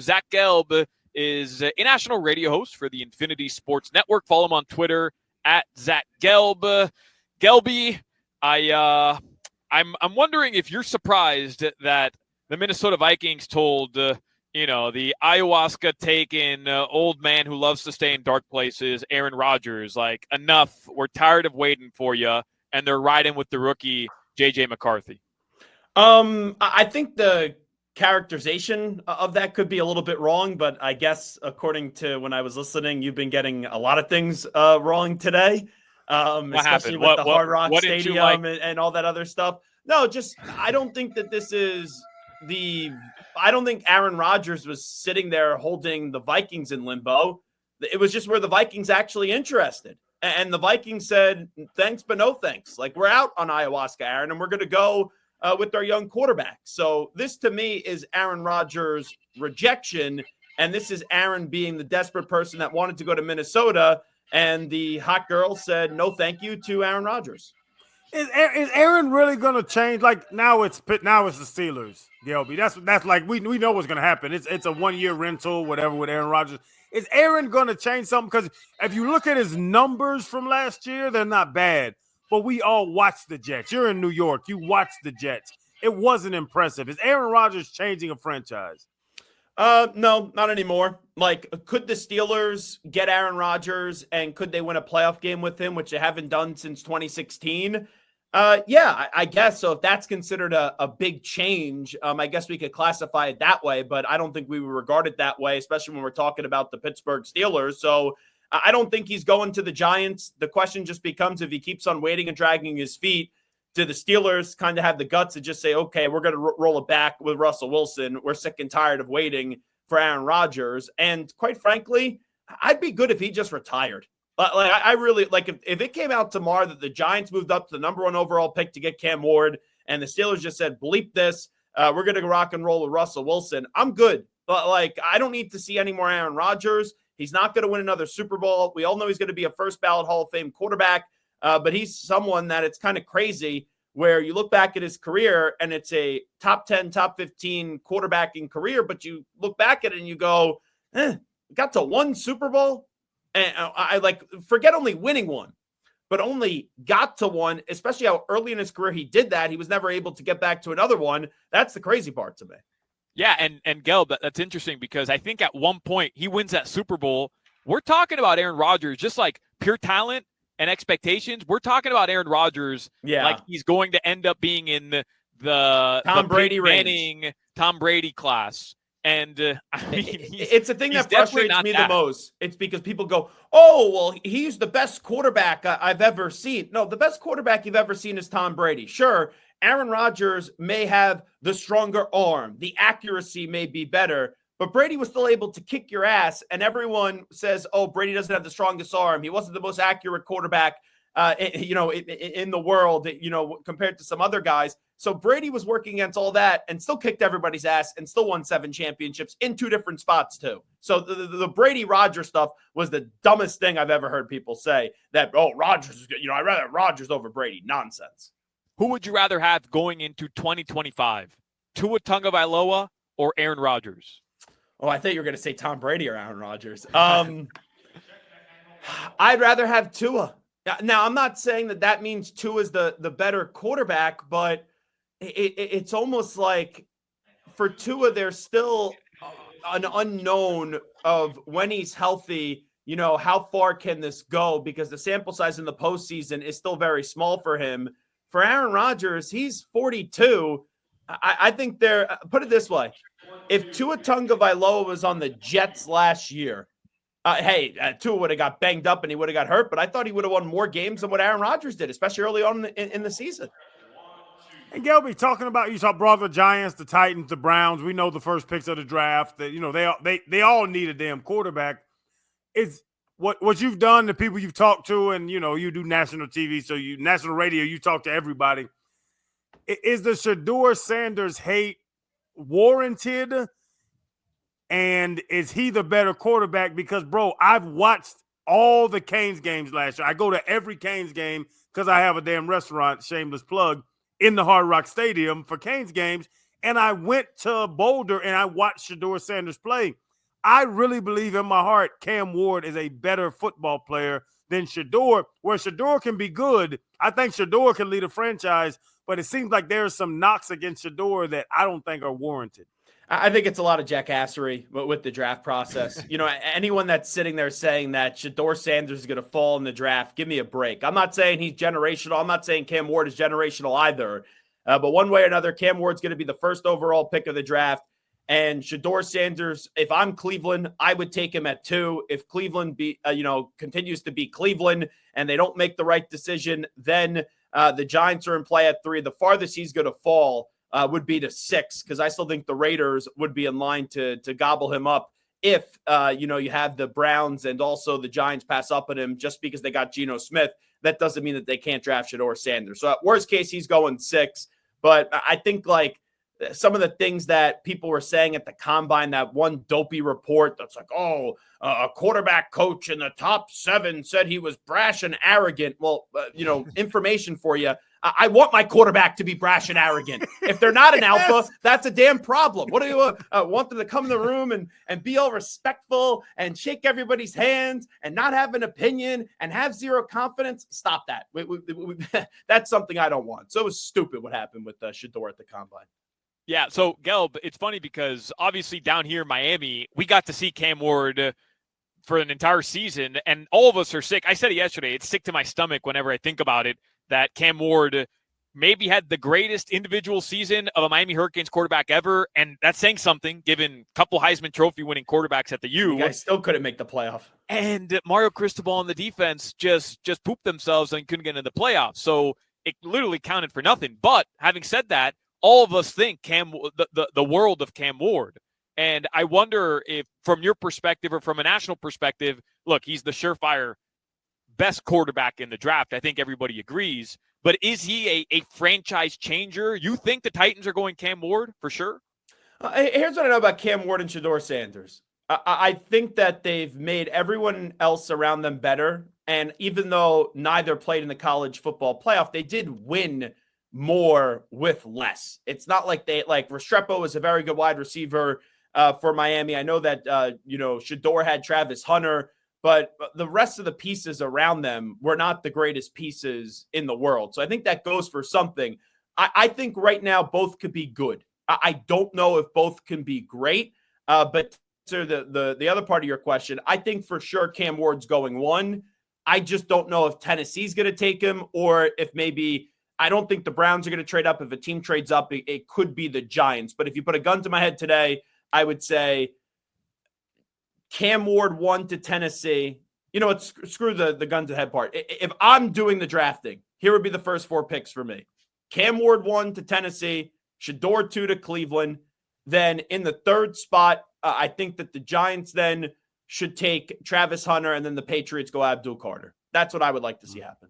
Zach Gelb is a national radio host for the Infinity Sports Network. Follow him on Twitter at Zach Gelb. Gelby, I'm wondering if you're surprised that the Minnesota Vikings told the ayahuasca taking old man who loves to stay in dark places, Aaron Rodgers, like, enough. We're tired of waiting for you, and they're riding with the rookie JJ McCarthy. I think the characterization of that could be a little bit wrong, but I guess according to when I was listening, you've been getting a lot of things wrong today, especially with the Hard Rock Stadium and all that other stuff. No, I don't think that this is I don't think Aaron Rodgers was sitting there holding the Vikings in limbo. It was just where the Vikings actually interested. And the Vikings said, thanks, but no thanks. Like, we're out on ayahuasca, Aaron, and we're going to go with our young quarterback. So this, to me, is Aaron Rodgers' rejection, and this is Aaron being the desperate person that wanted to go to Minnesota, and the hot girl said no thank you to Aaron Rodgers. Is Aaron really going to change? Like, now it's the Steelers, Gelby. That's like we know what's going to happen. It's a 1-year rental, whatever, with Aaron Rodgers. Is Aaron going to change something? Because if you look at his numbers from last year, they're not bad. But we all watched the Jets. You're in New York. You watched the Jets. It wasn't impressive. Is Aaron Rodgers changing a franchise? No, not anymore. Like, could the Steelers get Aaron Rodgers, and could they win a playoff game with him, which they haven't done since 2016? Yeah, I guess so. If that's considered a big change, I guess we could classify it that way, but I don't think we would regard it that way, especially when we're talking about the Pittsburgh Steelers. So I don't think he's going to the Giants. The question just becomes, if he keeps on waiting and dragging his feet, do the Steelers kind of have the guts to just say, okay, we're going to roll it back with Russell Wilson. We're sick and tired of waiting for Aaron Rodgers. And quite frankly, I'd be good if he just retired. Like, I really, like, if it came out tomorrow that the Giants moved up to the number 1 overall pick to get Cam Ward, and the Steelers just said, bleep this, we're going to rock and roll with Russell Wilson, I'm good. But, like, I don't need to see any more Aaron Rodgers. He's not going to win another Super Bowl. We all know he's going to be a first ballot Hall of Fame quarterback, but he's someone that it's kind of crazy where you look back at his career and it's a top 10, top 15 quarterbacking career, but you look back at it and you go, got to 1 Super Bowl? And I like, forget only winning one, but only got to one, especially how early in his career he did that. He was never able to get back to another one. That's the crazy part to me. Yeah, and Gelb, that's interesting because I think at one point he wins that Super Bowl. We're talking about Aaron Rodgers, just like pure talent and expectations. We're talking about Aaron Rodgers like he's going to end up being in the Tom Brady Manning, Tom Brady class. And I mean, it's a thing that frustrates me the most. It's because people go, oh, well, he's the best quarterback I've ever seen. No, the best quarterback you've ever seen is Tom Brady. Sure, Aaron Rodgers may have the stronger arm. The accuracy may be better, but Brady was still able to kick your ass. And everyone says, oh, Brady doesn't have the strongest arm. He wasn't the most accurate quarterback, in the world, compared to some other guys. So Brady was working against all that and still kicked everybody's ass and still won 7 championships in 2 different spots too. So the Brady Rodgers stuff was the dumbest thing I've ever heard people say, that, oh, Rodgers, I'd rather have Rodgers over Brady. Nonsense. Who would you rather have going into 2025? Tua Tagovailoa or Aaron Rodgers? Oh, I thought you were going to say Tom Brady or Aaron Rodgers. I'd rather have Tua. Now, I'm not saying that means Tua is the better quarterback, but it's almost like for Tua, there's still an unknown of when he's healthy, how far can this go? Because the sample size in the postseason is still very small for him. For Aaron Rodgers, he's 42. I think put it this way. If Tua Tagovailoa was on the Jets last year, Tua would have got banged up and he would have got hurt, but I thought he would have won more games than what Aaron Rodgers did, especially early on in the season. And Gelby, talking about, you saw the Giants, the Titans, the Browns. We know the first picks of the draft that they all need a damn quarterback. Is what you've done, the people you've talked to, and you do national TV, so national radio, you talk to everybody. Is the Shedeur Sanders hate warranted? And is he the better quarterback? Because, bro, I've watched all the Canes games last year. I go to every Canes game because I have a damn restaurant, shameless plug, in the Hard Rock Stadium for Canes games. and I went to Boulder and I watched Shedeur Sanders play. I really believe in my heart Cam Ward is a better football player than Shedeur, where Shedeur can be good. I think Shedeur can lead a franchise, but it seems like there are some knocks against Shedeur that I don't think are warranted. I think it's a lot of jackassery with the draft process. Anyone that's sitting there saying that Shedeur Sanders is going to fall in the draft, give me a break. I'm not saying he's generational. I'm not saying Cam Ward is generational either. But one way or another, Cam Ward's going to be the first overall pick of the draft. And Shedeur Sanders, if I'm Cleveland, I would take him at 2. If Cleveland continues to be Cleveland and they don't make the right decision, then the Giants are in play at 3. The farthest he's going to fall would be to 6, because I still think the Raiders would be in line to gobble him up if you have the Browns and also the Giants pass up at him just because they got Geno Smith. That doesn't mean that they can't draft Shedeur Sanders. So at worst case, he's going 6. But I think some of the things that people were saying at the combine, that one dopey report that's like, a quarterback coach in the top 7 said he was brash and arrogant. Well, information for you. I want my quarterback to be brash and arrogant. If they're not an alpha, that's a damn problem. What do you want them to come in the room and be all respectful and shake everybody's hands and not have an opinion and have zero confidence? Stop that. That's something I don't want. So it was stupid what happened with Shedeur at the combine. Yeah, so Gelb, it's funny because obviously down here in Miami, we got to see Cam Ward for an entire season, and all of us are sick. I said it yesterday. It's sick to my stomach whenever I think about it, that Cam Ward maybe had the greatest individual season of a Miami Hurricanes quarterback ever, and that's saying something, given a couple Heisman Trophy winning quarterbacks at the U. You guys still couldn't make the playoff. And Mario Cristobal and the defense just pooped themselves and couldn't get into the playoffs. So it literally counted for nothing. But having said that, all of us think the world of Cam Ward. And I wonder if, from your perspective or from a national perspective, look, he's the surefire best quarterback in the draft. I think everybody agrees. But is he a franchise changer? You think the Titans are going Cam Ward for sure? Here's what I know about Cam Ward and Shedeur Sanders. I think that they've made everyone else around them better. And even though neither played in the college football playoff, they did win more with less. It's not like Restrepo is a very good wide receiver for Miami. I know that, Shedeur had Travis Hunter, but the rest of the pieces around them were not the greatest pieces in the world. So I think that goes for something. I think right now both could be good. I don't know if both can be great, but to the other part of your question, I think for sure Cam Ward's going 1. I just don't know if Tennessee's going to take him, or if maybe I don't think the Browns are going to trade up. If a team trades up, it could be the Giants. But if you put a gun to my head today, I would say Cam Ward 1 to Tennessee. You know what? Screw the gun to the head part. If I'm doing the drafting, here would be the first 4 picks for me. Cam Ward 1 to Tennessee, Shedeur 2 to Cleveland. Then in the 3rd spot, I think that the Giants then should take Travis Hunter, and then the Patriots go Abdul Carter. That's what I would like to see happen.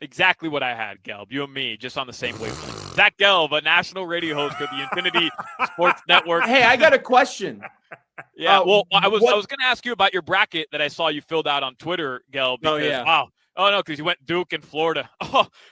Exactly what I had, Gelb. You and me, just on the same wavelength. Zach Gelb, a national radio host for the Infinity Sports Network. Hey, I got a question. Yeah, I was going to ask you about your bracket that I saw you filled out on Twitter, Gelb. Because, wow. Oh, no, because you went Duke and Florida.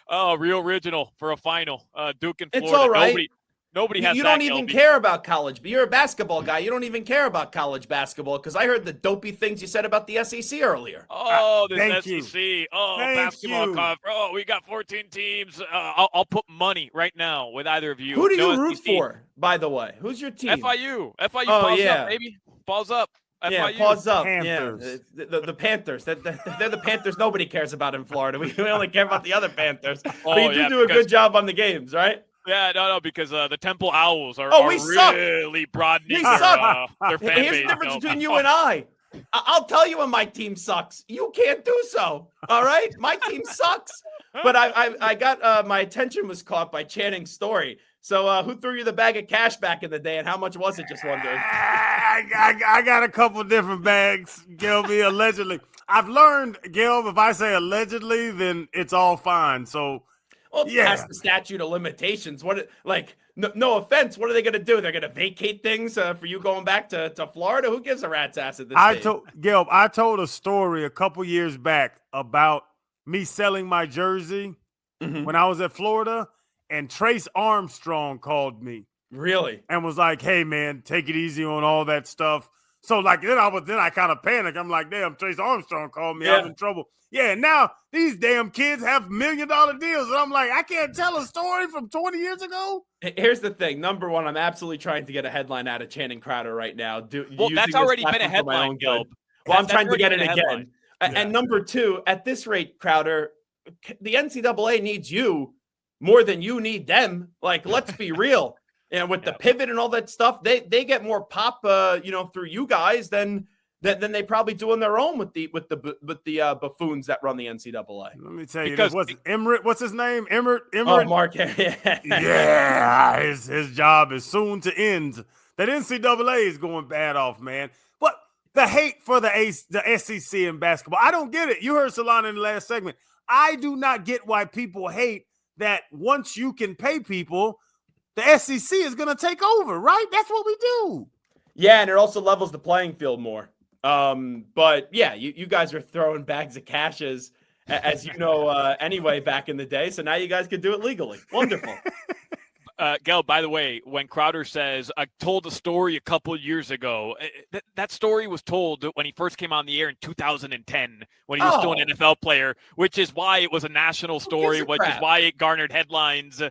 Oh, real original for a final. Duke and Florida. It's all right. Nobody has you that, don't even Gelby. care about college, but you're a basketball guy. You don't even care about college basketball, because I heard the dopey things you said about the SEC earlier. Oh, this Thank SEC. you. Oh, Thank basketball you. conference. Oh, we got 14 teams. I'll put money right now with either of you. Who do you No root SEC. for, by the way? Who's your team? FIU. Oh, Balls yeah. up, baby. Balls up. Yeah, FIU. pause up. Panthers. Yeah, the Panthers. They're the Panthers nobody cares about in Florida. We only care about the other Panthers. But you do a good job on the games, right? Yeah, no, because the Temple Owls are really broadening We their suck. fan base. Here's the difference between you and I. I'll tell you when my team sucks. You can't do so. All right? My team sucks. But I got my attention was caught by Channing's story. So who threw you the bag of cash back in the day, and how much was it? Just wondering. I got a couple different bags, Gelby, allegedly. I've learned, Gelb, if I say allegedly, then it's all fine. So, well, it's past the statute of limitations. No offense, what are they going to do? They're going to vacate things for you going back to Florida? Who gives a rat's ass at this stage? Gelb, I told a story a couple years back about me selling my jersey when I was at Florida, and Trace Armstrong called me. Really? And was like, hey, man, take it easy on all that stuff. So, like, then I kind of panicked. I'm like, damn, Trace Armstrong called me. I'm in trouble. Yeah, now these damn kids have $1 million deals. And I'm like, I can't tell a story from 20 years ago. Here's the thing. Number one, I'm absolutely trying to get a headline out of Channing Crowder right now. Well, that's already been a headline, Gelb. Well, I'm trying to get it again. And number two, at this rate, Crowder, the NCAA needs you more than you need them. Like, let's be real. And with the pivot and all that stuff, they get more pop, through you guys than they probably do on their own with the buffoons that run the NCAA. Let me tell you, what's his name? Emmert. Oh, Mark. Yeah, his job is soon to end. That NCAA is going bad off, man. But the hate for the SEC in basketball, I don't get it. You heard Solana in the last segment. I do not get why people hate that once you can pay people, the SEC is going to take over, right? That's what we do. Yeah, and it also levels the playing field more. But yeah, you guys are throwing bags of cash as you know, anyway, back in the day. So now you guys can do it legally. Wonderful. Gelb, by the way, when Crowder says, I told a story a couple of years ago, that story was told when he first came on the air in 2010, when he was still an NFL player, which is why it was a national story, which is why it garnered headlines.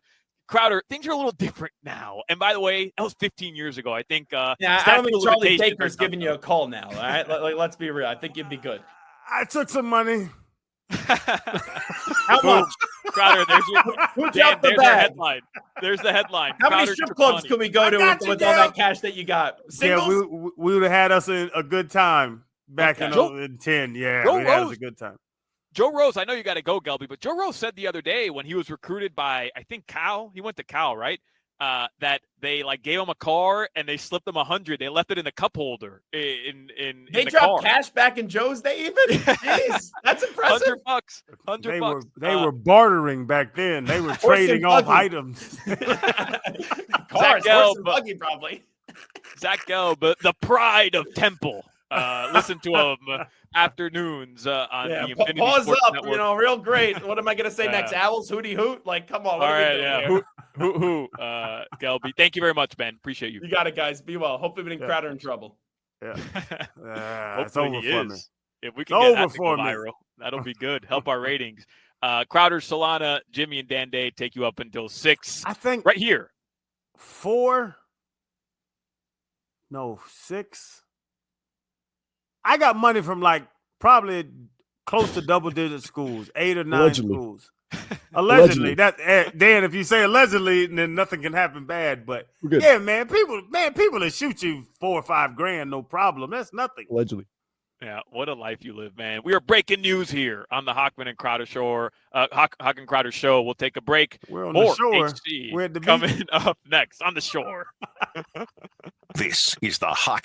Crowder, things are a little different now. And by the way, that was 15 years ago. I think. I don't think Charlie Baker's giving you a call now. All right, let's be real. I think you'd be good. I took some money. How much? Crowder, there's your headline. There's the headline. How many strip clubs can we go to with all that cash that you got? Singles? Yeah, we would have had us a good time back in 10. Yeah, we had us a good time. Joe Rose, I know you got to go, Gelby, but Joe Rose said the other day when he was recruited by, I think, Cal, he went to Cal, right? That they gave him a car and they slipped him 100. They left it in the cup holder They the dropped car. cash back in Joe's day even? Jeez, that's impressive. $100. They were bartering back then. They were trading off items. Cars, horse and buggy probably. Zach Gelb, the pride of Temple. Listen to him afternoons on the Infinity Pause Sports up, Network. Real great. What am I going to say next? Owls, hootie hoot? Come on. What are we doing here? Who, Gelby. Thank you very much, Ben. Appreciate you. You got it, guys. Be well. Hopefully we didn't Crowder in trouble. Yeah. It's over for me. If we can get that to go viral, that'll be good. Help our ratings. Crowder, Solana, Jimmy, and Dan Day take you up until 6. I think right here. 6. I got money from probably close to double-digit schools, 8 or 9 schools. Allegedly. That Dan, if you say allegedly, then nothing can happen bad. But yeah, man, people will shoot you $4 or $5 grand, no problem. That's nothing. Allegedly. Yeah, what a life you live, man. We are breaking news here on the Hockman and Crowder Show. Hock Crowder Show. We'll take a break. We're on the shore. HC We're at the coming up next on the shore. This is the Hock